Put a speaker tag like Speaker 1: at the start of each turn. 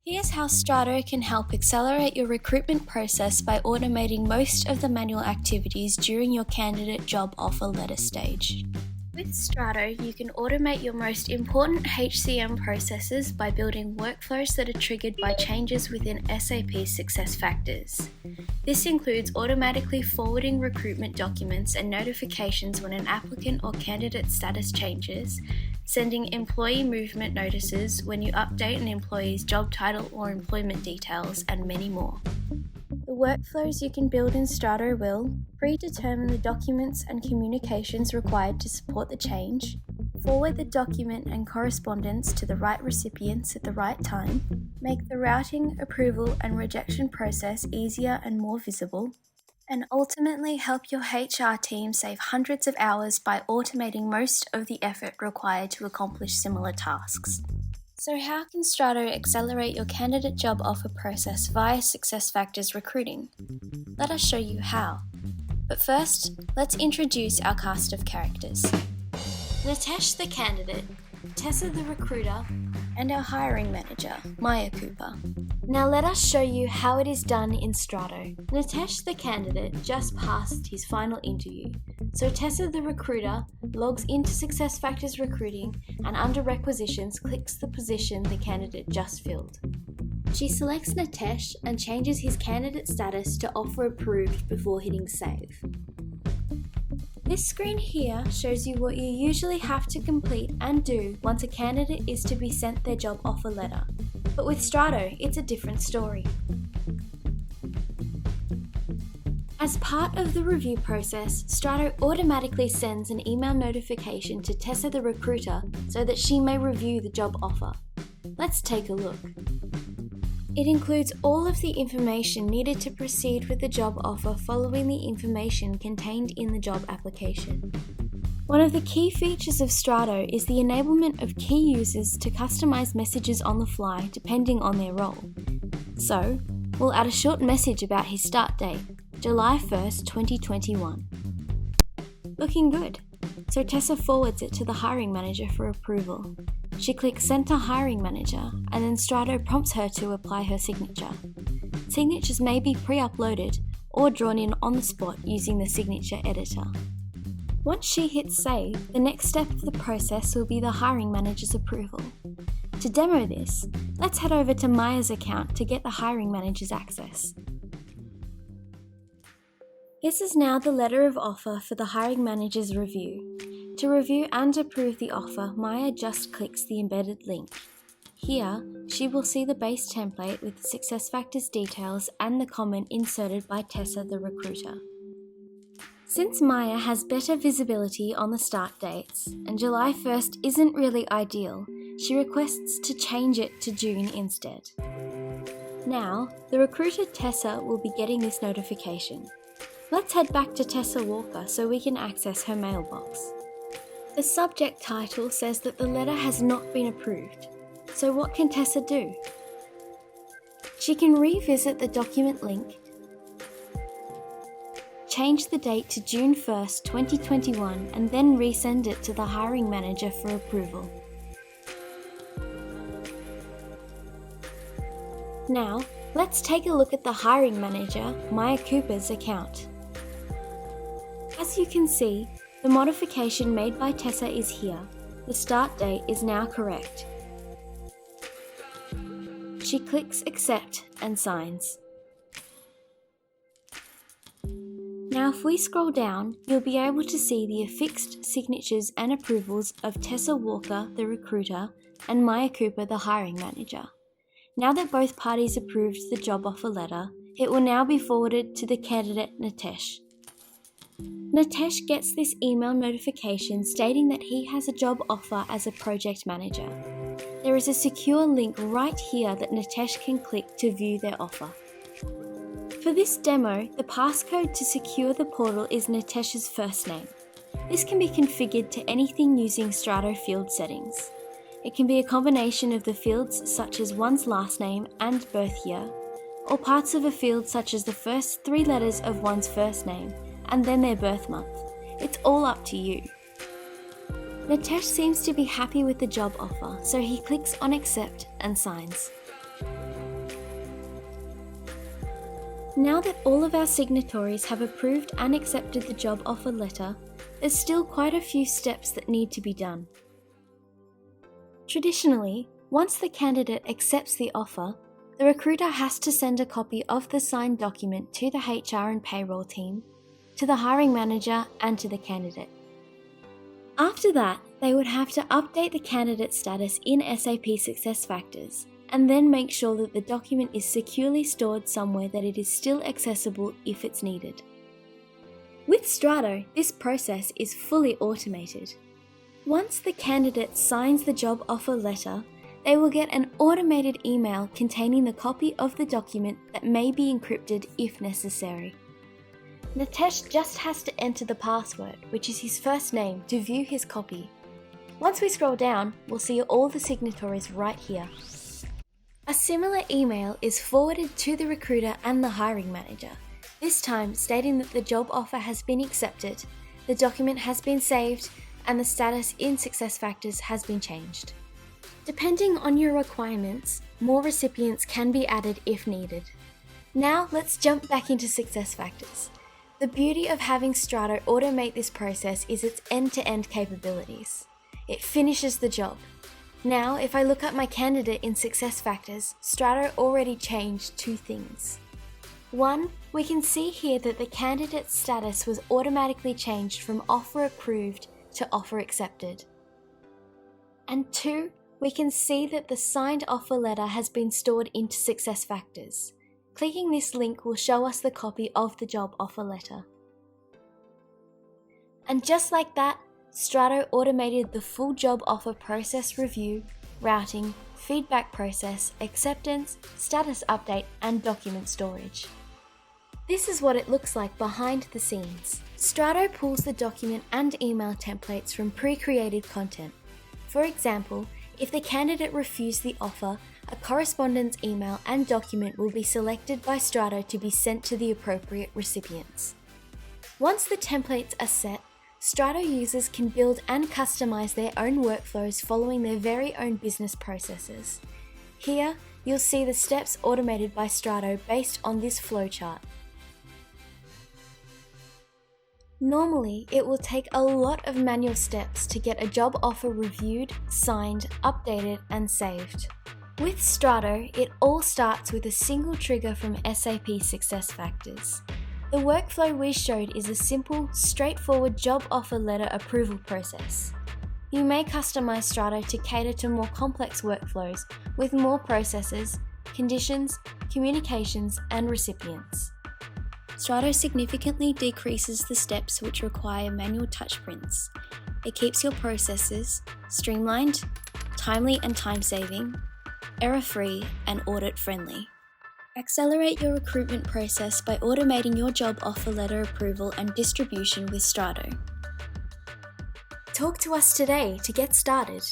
Speaker 1: Here's how Strato can help accelerate your recruitment process by automating most of the manual activities during your candidate job offer letter stage. With Strato, you can automate your most important HCM processes by building workflows that are triggered by changes within SAP SuccessFactors. This includes automatically forwarding recruitment documents and notifications when an applicant or candidate status changes, sending employee movement notices when you update an employee's job title or employment details, and many more. The workflows you can build in Strato will predetermine the documents and communications required to support the change, forward the document and correspondence to the right recipients at the right time, make the routing, approval, and rejection process easier and more visible, and ultimately help your HR team save hundreds of hours by automating most of the effort required to accomplish similar tasks. So how can Strato accelerate your candidate job offer process via SuccessFactors recruiting? Let us show you how. But first, let's introduce our cast of characters. Nitesh the candidate, Tessa the recruiter, and our hiring manager, Maya Cooper. Now let us show you how it is done in Strato. Nitesh the candidate just passed his final interview, so Tessa the recruiter logs into SuccessFactors recruiting and under requisitions clicks the position the candidate just filled. She selects Nitesh and changes his candidate status to offer approved before hitting save. This screen here shows you what you usually have to complete and do once a candidate is to be sent their job offer letter. But with Strato, it's a different story. As part of the review process, Strato automatically sends an email notification to Tessa the recruiter so that she may review the job offer. Let's take a look. It includes all of the information needed to proceed with the job offer following the information contained in the job application. One of the key features of Strato is the enablement of key users to customize messages on the fly depending on their role. So, we'll add a short message about his start date, July 1st, 2021. Looking good. So Tessa forwards it to the hiring manager for approval. She clicks Send to Hiring Manager, and then Strato prompts her to apply her signature. Signatures may be pre-uploaded or drawn in on the spot using the signature editor. Once she hits save, the next step of the process will be the hiring manager's approval. To demo this, let's head over to Maya's account to get the hiring manager's access. This is now the letter of offer for the hiring manager's review. To review and approve the offer, Maya just clicks the embedded link. Here, she will see the base template with the SuccessFactors details and the comment inserted by Tessa the recruiter. Since Maya has better visibility on the start dates, and July 1st isn't really ideal, she requests to change it to June instead. Now, the recruiter Tessa will be getting this notification. Let's head back to Tessa Walker so we can access her mailbox. The subject title says that the letter has not been approved. So what can Tessa do? She can revisit the document link, change the date to June 1st, 2021, and then resend it to the hiring manager for approval. Now, let's take a look at the hiring manager, Maya Cooper's account. As you can see, the modification made by Tessa is here. The start date is now correct. She clicks Accept and signs. Now if we scroll down, you'll be able to see the affixed signatures and approvals of Tessa Walker, the recruiter, and Maya Cooper, the hiring manager. Now that both parties approved the job offer letter, it will now be forwarded to the candidate Nitesh. Nitesh gets this email notification stating that he has a job offer as a project manager. There is a secure link right here that Nitesh can click to view their offer. For this demo, the passcode to secure the portal is Nitesh's first name. This can be configured to anything using Strato field settings. It can be a combination of the fields such as one's last name and birth year, or parts of a field such as the first 3 letters of one's first name, and then their birth month. It's all up to you. Nitesh seems to be happy with the job offer, so he clicks on Accept and signs. Now that all of our signatories have approved and accepted the job offer letter, there's still quite a few steps that need to be done. Traditionally, once the candidate accepts the offer, the recruiter has to send a copy of the signed document to the HR and payroll team, to the hiring manager, and to the candidate. After that, they would have to update the candidate status in SAP SuccessFactors and then make sure that the document is securely stored somewhere that it is still accessible if it's needed. With Strato, this process is fully automated. Once the candidate signs the job offer letter, they will get an automated email containing the copy of the document that may be encrypted if necessary. Nitesh just has to enter the password, which is his first name, to view his copy. Once we scroll down, we'll see all the signatories right here. A similar email is forwarded to the recruiter and the hiring manager, this time stating that the job offer has been accepted, the document has been saved, and the status in SuccessFactors has been changed. Depending on your requirements, more recipients can be added if needed. Now let's jump back into SuccessFactors. The beauty of having Strato automate this process is its end-to-end capabilities. It finishes the job. Now, if I look at my candidate in SuccessFactors, Strato already changed two things. One, we can see here that the candidate's status was automatically changed from offer approved to offer accepted. And two, we can see that the signed offer letter has been stored into SuccessFactors. Clicking this link will show us the copy of the job offer letter. And just like that, Strato automated the full job offer process review, routing, feedback process, acceptance, status update, and document storage. This is what it looks like behind the scenes. Strato pulls the document and email templates from pre-created content. For example, if the candidate refused the offer, a correspondence email and document will be selected by Strato to be sent to the appropriate recipients. Once the templates are set, Strato users can build and customize their own workflows following their very own business processes. Here, you'll see the steps automated by Strato based on this flowchart. Normally, it will take a lot of manual steps to get a job offer reviewed, signed, updated, and saved. With Strato, it all starts with a single trigger from SAP SuccessFactors. The workflow we showed is a simple, straightforward job offer letter approval process. You may customize Strato to cater to more complex workflows with more processes, conditions, communications, and recipients. Strato significantly decreases the steps which require manual touch prints. It keeps your processes streamlined, timely and time-saving, error-free, and audit-friendly. Accelerate your recruitment process by automating your job offer letter approval and distribution with Strato. Talk to us today to get started.